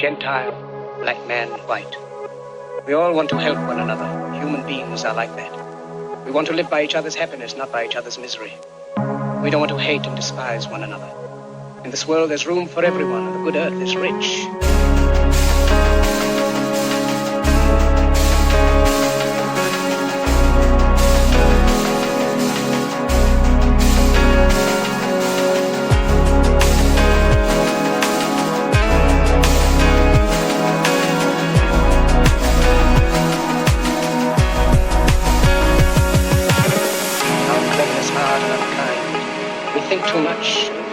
Gentile, black man, white. We all want to help one another. Human beings are like that. We want to live by each other's happiness, not by each other's misery. We don't want to hate and despise one another. In this world, there's room for everyone, and the good earth is rich. Our cleverness hard and unkind. We think too much.